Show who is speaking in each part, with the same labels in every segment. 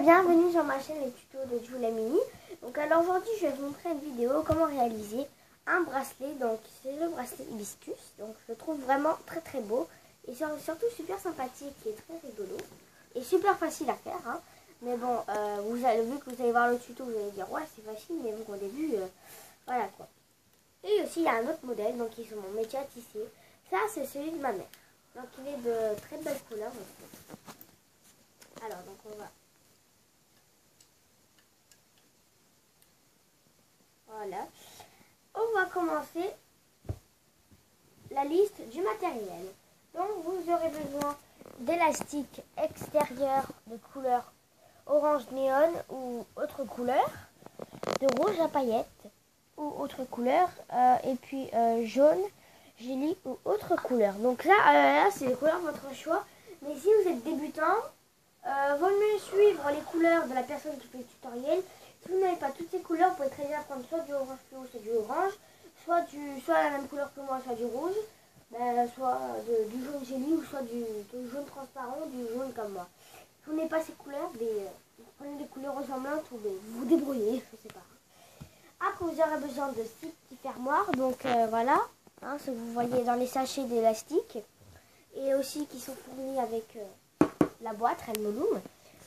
Speaker 1: Bienvenue sur ma chaîne les tutos de Julia Mini. Donc alors aujourd'hui je vais vous montrer une vidéo comment réaliser un bracelet. Donc c'est le bracelet hibiscus. Donc je le trouve vraiment très beau et surtout super sympathique et très rigolo et super facile à faire. Hein. Mais bon, vu que vous allez voir le tuto, vous allez dire ouais c'est facile, mais vu qu'au début, voilà quoi. Et aussi il y a un autre modèle, donc qui est sur mon métier à tisser. Ça c'est celui de ma mère. Donc il est de très belles couleurs. Alors donc on va... Voilà. On va commencer la liste du matériel. Donc vous aurez besoin d'élastiques extérieurs de couleur orange néon ou autre couleur, de rouge à paillettes ou autre couleur, et puis jaune, gélie ou autre couleur. Donc là c'est les couleurs de votre choix. Mais si vous êtes débutant, vaut mieux suivre les couleurs de la personne qui fait le tutoriel. Si vous n'avez pas toutes ces couleurs, vous pouvez très bien prendre soit du orange fluo, soit du orange, soit la même couleur que moi, soit du rouge, soit du jaune génie, ou soit du jaune transparent, du jaune comme moi. Si vous n'avez pas ces couleurs, vous prenez des couleurs ressemblantes ou vous vous débrouillez, je sais pas. Après, vous aurez besoin de 6 petits fermoirs, donc voilà, hein, ce que vous voyez dans les sachets d'élastique, et aussi qui sont fournis avec la boîte Renmoloom.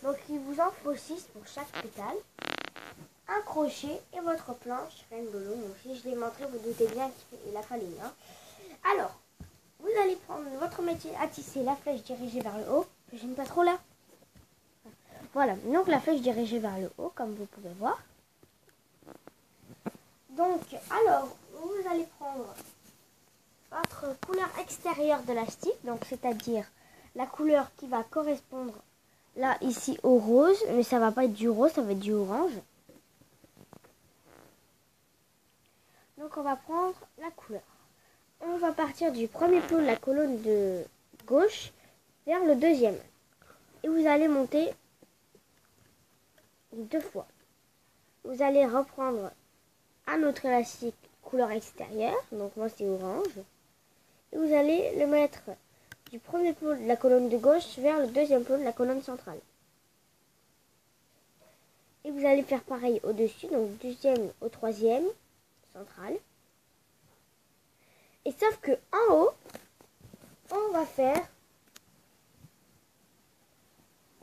Speaker 1: Donc il vous en faut 6 pour chaque pétale, un crochet et votre planche Renmoloom. Donc si je l'ai montré, vous doutez bien qu'il a fallu. Hein. Alors, vous allez prendre votre métier à tisser, la flèche dirigée vers le haut. Je n'aime pas trop là. Voilà, donc la flèche dirigée vers le haut, comme vous pouvez voir. Donc, alors, vous allez prendre votre couleur extérieure d'élastique, donc c'est-à-dire la couleur qui va correspondre là ici au rose, mais ça va pas être du rose, ça va être du orange. Donc on va prendre la couleur. On va partir du premier plot de la colonne de gauche vers le deuxième. Et vous allez monter 2 fois. Vous allez reprendre un autre élastique couleur extérieure, donc moi c'est orange. Et vous allez le mettre du premier plot de la colonne de gauche vers le deuxième plot de la colonne centrale. Et vous allez faire pareil au-dessus, donc deuxième au troisième, central. Et sauf que en haut, on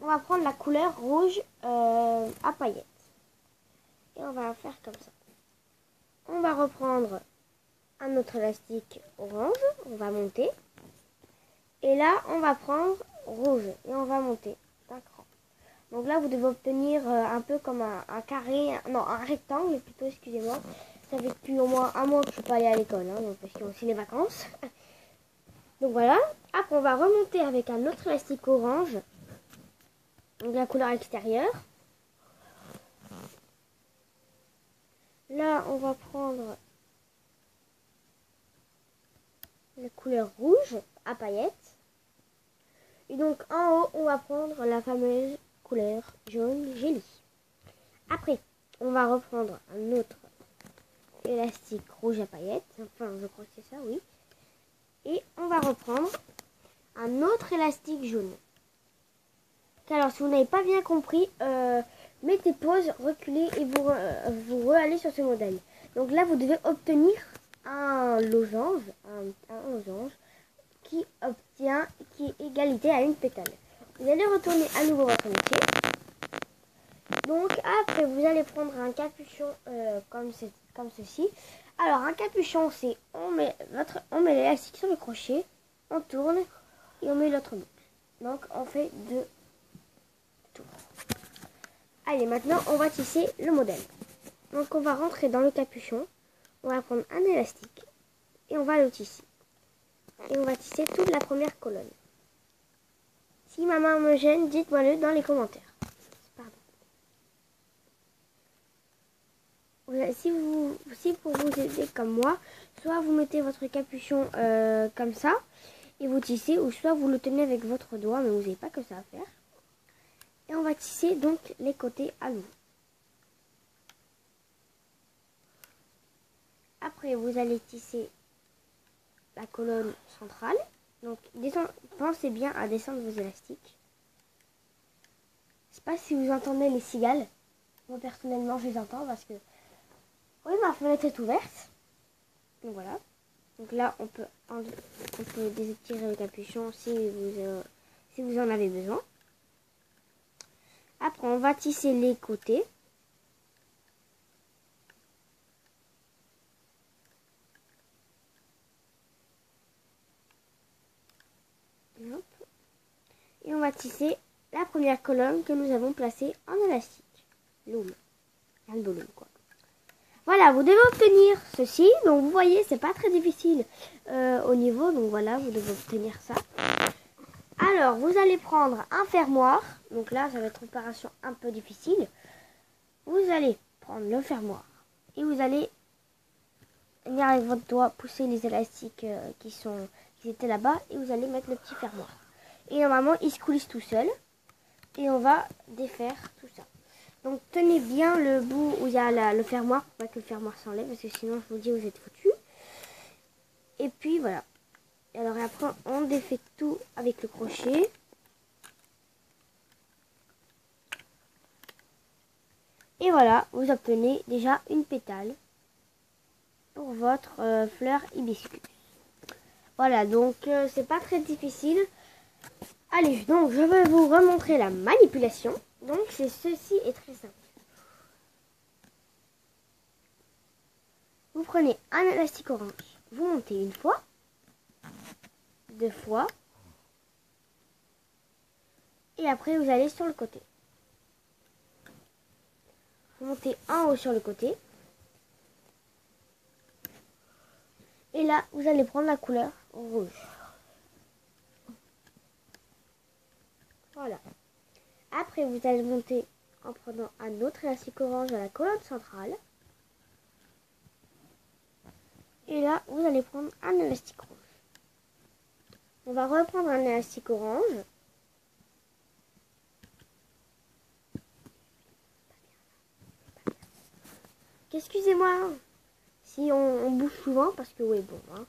Speaker 1: va prendre la couleur rouge à paillettes. Et on va faire comme ça. On va reprendre un autre élastique orange, on va monter. Et là, on va prendre rouge et on va monter d'un cran. Donc là, vous devez obtenir un peu comme un carré, non, un rectangle plutôt, excusez-moi. Ça fait depuis au moins un mois que je ne suis pas allée à l'école, hein, donc parce qu'il y a aussi les vacances. Donc voilà. Après, on va remonter avec un autre élastique orange, donc la couleur extérieure. Là, on va prendre la couleur rouge à paillettes. Et donc en haut, on va prendre la fameuse couleur jaune gélie. Après, on va reprendre un autre élastique rouge à paillettes. Enfin, je crois que c'est ça, oui. Et on va reprendre un autre élastique jaune. Alors, si vous n'avez pas bien compris, mettez pause, reculez et vous re-allez sur ce modèle. Donc là, vous devez obtenir un losange, un losange qui est égalité à une pétale. Vous allez retourner à nouveau votre métier. Donc après, vous allez prendre un capuchon comme ceci. Alors un capuchon, c'est on met l'élastique sur le crochet, on tourne et on met l'autre bout. Donc on fait 2 tours. Allez, maintenant on va tisser le modèle. Donc on va rentrer dans le capuchon, on va prendre un élastique et on va le tisser. Et on va tisser toute la première colonne. Si ma main me gêne, dites-moi-le dans les commentaires. Pardon. Si pour vous aider comme moi, soit vous mettez votre capuchon comme ça et vous tissez, ou soit vous le tenez avec votre doigt, mais vous n'avez pas que ça à faire. Et on va tisser donc les côtés à nouveau. Après, vous allez tisser la colonne centrale. Donc, pensez bien à descendre vos élastiques. Je sais pas si vous entendez les cigales. Moi personnellement je les entends parce que oui, ma fenêtre est ouverte. Donc voilà. Donc là on peut détirer le capuchon si vous en avez besoin. Après on va tisser les côtés. Hop. Et on va tisser la première colonne que nous avons placée en élastique. Loom. Un volume quoi. Voilà, vous devez obtenir ceci. Donc vous voyez, c'est pas très difficile au niveau. Donc voilà, vous devez obtenir ça. Alors, vous allez prendre un fermoir. Donc là, ça va être une opération un peu difficile. Vous allez prendre le fermoir et vous allez venir avec votre doigt pousser les élastiques qui étaient là-bas et vous allez mettre le petit fermoir. Et normalement, il se coulisse tout seul. Et on va défaire tout ça. Donc tenez bien le bout où il y a le fermoir pour pas que le fermoir s'enlève parce que sinon je vous dis vous êtes foutus. Et puis voilà. Et alors après on défait tout avec le crochet. Et voilà, vous obtenez déjà une pétale pour votre fleur hibiscus. Voilà, donc c'est pas très difficile. Allez, donc je vais vous remontrer la manipulation. Donc ceci est très simple. Vous prenez un élastique orange, vous montez une fois, deux fois, et après vous allez sur le côté. Vous montez en haut sur le côté, et là vous allez prendre la couleur rouge. Voilà. Après vous allez monter en prenant un autre élastique orange à la colonne centrale. Et là vous allez prendre un élastique rouge. On va reprendre un élastique orange. Excusez-moi si on bouge souvent parce que oui bon hein.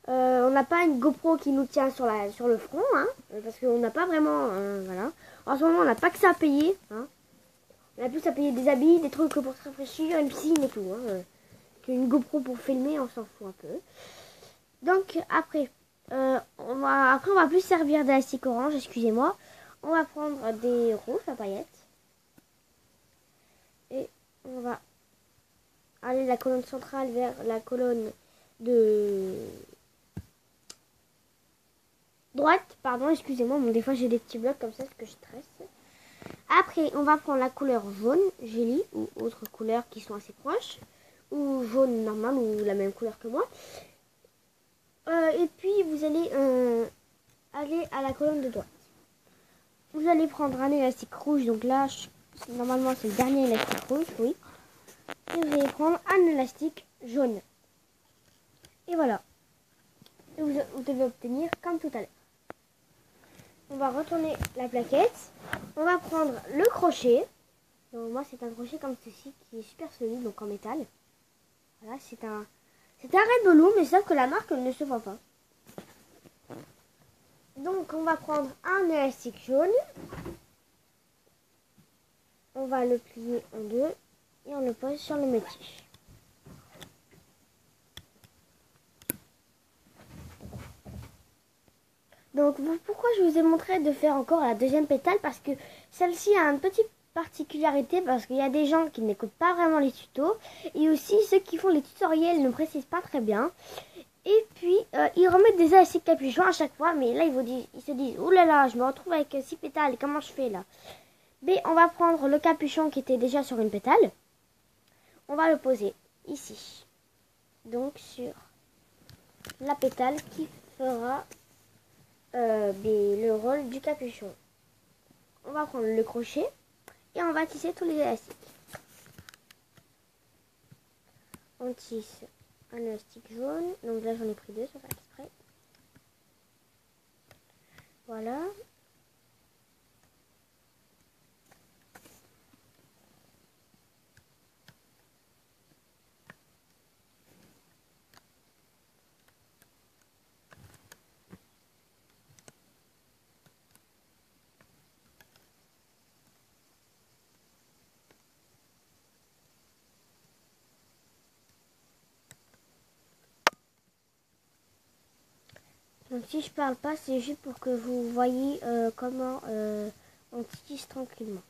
Speaker 1: On n'a pas une GoPro qui nous tient sur le front hein, parce qu'on n'a pas vraiment voilà. En ce moment on n'a pas que ça à payer hein. On a plus à payer des habits, des trucs pour se rafraîchir, une piscine et tout hein. Qu'une GoPro pour filmer on s'en fout un peu. Donc après on va plus servir d'élastique orange, excusez-moi. On va prendre des rouges à paillettes et on va aller de la colonne centrale vers la colonne de droite, pardon, excusez-moi, bon, des fois j'ai des petits blocs comme ça parce que je stresse. Après, on va prendre la couleur jaune, gélie, ou autres couleurs qui sont assez proches, ou jaune normal, ou la même couleur que moi. Et puis, vous allez aller à la colonne de droite. Vous allez prendre un élastique rouge, donc là, normalement c'est le dernier élastique rouge, oui. Et vous allez prendre un élastique jaune. Et voilà. Et vous devez obtenir comme tout à l'heure. On va retourner la plaquette. On va prendre le crochet. Donc moi c'est un crochet comme ceci qui est super solide, donc en métal. Voilà, c'est un Red Balloon, mais sauf que la marque ne se voit pas. Donc on va prendre un élastique jaune. On va le plier en deux et on le pose sur le métier. Donc pourquoi je vous ai montré de faire encore la deuxième pétale, parce que celle-ci a une petite particularité, parce qu'il y a des gens qui n'écoutent pas vraiment les tutos et aussi ceux qui font les tutoriels ne précisent pas très bien. Et puis ils remettent des élastiques capuchons à chaque fois, mais là ils se disent ouh là là, je me retrouve avec 6 pétales, comment je fais là? Mais on va prendre le capuchon qui était déjà sur une pétale, on va le poser ici, donc sur la pétale qui fera le rôle du capuchon. On va prendre le crochet et on va tisser tous les élastiques. On tisse un élastique jaune, donc là j'en ai pris deux sans faire exprès. Voilà. Donc si je parle pas, c'est juste pour que vous voyez comment on tisse tranquillement.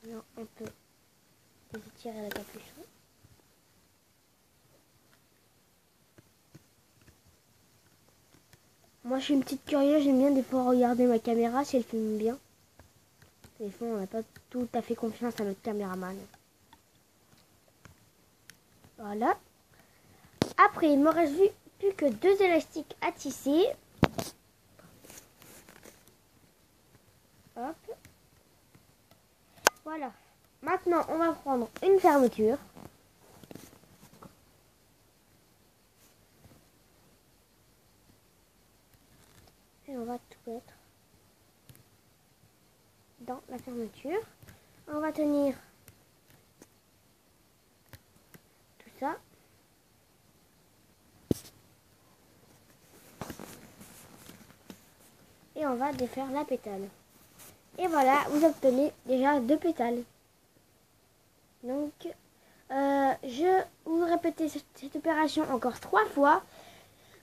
Speaker 1: Alors, on peut tirer le capuchon. Moi je suis une petite curieuse, j'aime bien des fois regarder ma caméra si elle filme bien. Des fois on n'a pas tout à fait confiance à notre caméraman. Voilà. Après il me reste plus que 2 élastiques à tisser. Hop. Voilà. Maintenant on va prendre une fermeture. Et on va tout mettre dans la fermeture. On va tenir tout ça. Et on va défaire la pétale. Et voilà, vous obtenez déjà 2 pétales. Donc, je vous répéter cette opération encore 3 fois.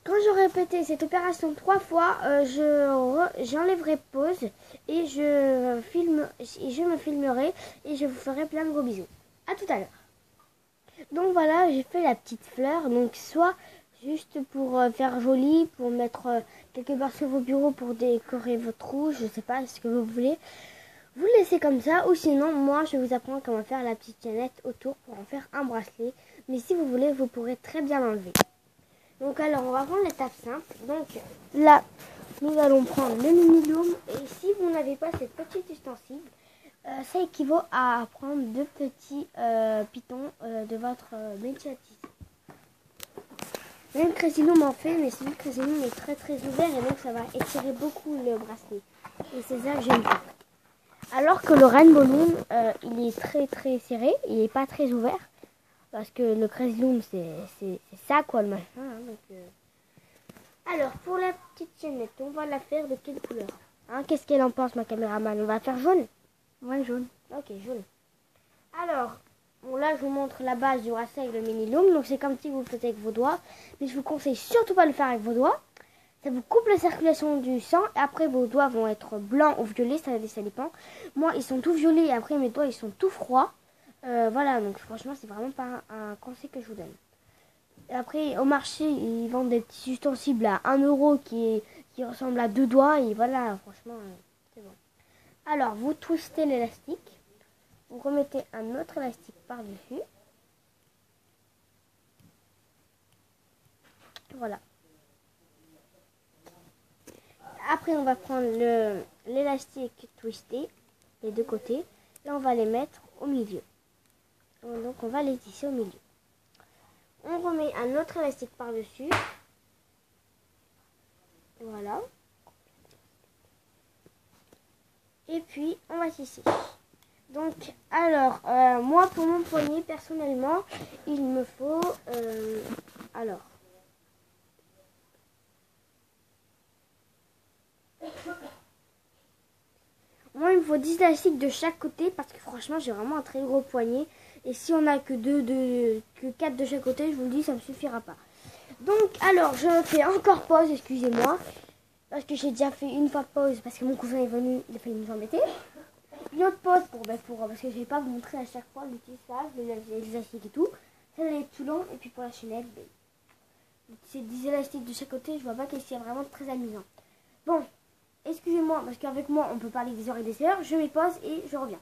Speaker 1: Quand j'aurai répété cette opération 3 fois, j'enlèverai pause et je me filmerai et je vous ferai plein de gros bisous. À tout à l'heure. Donc voilà, j'ai fait la petite fleur. Donc soit juste pour faire joli, pour mettre quelque part sur vos bureaux pour décorer votre rouge, je sais pas ce que vous voulez. Vous le laissez comme ça, ou sinon moi je vais vous apprendre comment faire la petite chaînette autour pour en faire un bracelet. Mais si vous voulez, vous pourrez très bien l'enlever. Donc alors on va prendre l'étape simple. Donc là nous allons prendre le mini-loom. Et si vous n'avez pas cette petite ustensile, ça équivaut à prendre 2 petits pitons de votre métier à tisser. Même Crazy Loom en fait, mais celui de Crazy Loom est très très ouvert et donc ça va étirer beaucoup le bracelet. Et c'est ça que j'aime pas. Alors que le Rainbow Loom, il est très très serré, il n'est pas très ouvert. Parce que le Crazy Loom, c'est ça quoi le machin. Hein, donc, Alors, pour la petite chaînette, on va la faire de quelle couleur hein, qu'est-ce qu'elle en pense ma caméraman? On va faire jaune?
Speaker 2: Ouais, jaune.
Speaker 1: Ok, jaune. Alors, bon là je vous montre la base du bracelet avec le mini loom. Donc c'est comme si vous le faites avec vos doigts. Mais je vous conseille surtout pas de le faire avec vos doigts. Ça vous coupe la circulation du sang. Et après vos doigts vont être blancs ou violets, ça dépend. Moi ils sont tout violets et après mes doigts ils sont tout froids. Voilà, donc franchement c'est vraiment pas un conseil que je vous donne. Et après au marché ils vendent des petits ustensiles à 1 euro qui ressemblent à 2 doigts. Et voilà, franchement c'est bon. Alors vous twistez l'élastique. Vous remettez un autre élastique par-dessus. Voilà. Après, on va prendre l'élastique twisté, les 2 côtés, et on va les mettre au milieu. Donc, on va les tisser au milieu. On remet un autre élastique par-dessus. Voilà. Et puis, on va tisser. Donc, alors, moi, pour mon poignet, personnellement, il me faut... alors... Moi, il me faut 10 élastiques de chaque côté parce que franchement, j'ai vraiment un très gros poignet. Et si on n'a que 4 de chaque côté, je vous le dis, ça ne me suffira pas. Donc, alors, je fais encore pause, excusez-moi. Parce que j'ai déjà fait une fois pause parce que mon cousin est venu, il a failli nous embêter. Une autre pause parce que je ne vais pas vous montrer à chaque fois l'utilisation, les élastiques et tout. Ça va être tout long. Et puis pour la chaînette, c'est 10 élastiques de chaque côté. Je vois pas que c'est vraiment très amusant. Bon. Excusez-moi, parce qu'avec moi, on peut parler des heures et des heures. Je mets pause et je reviens.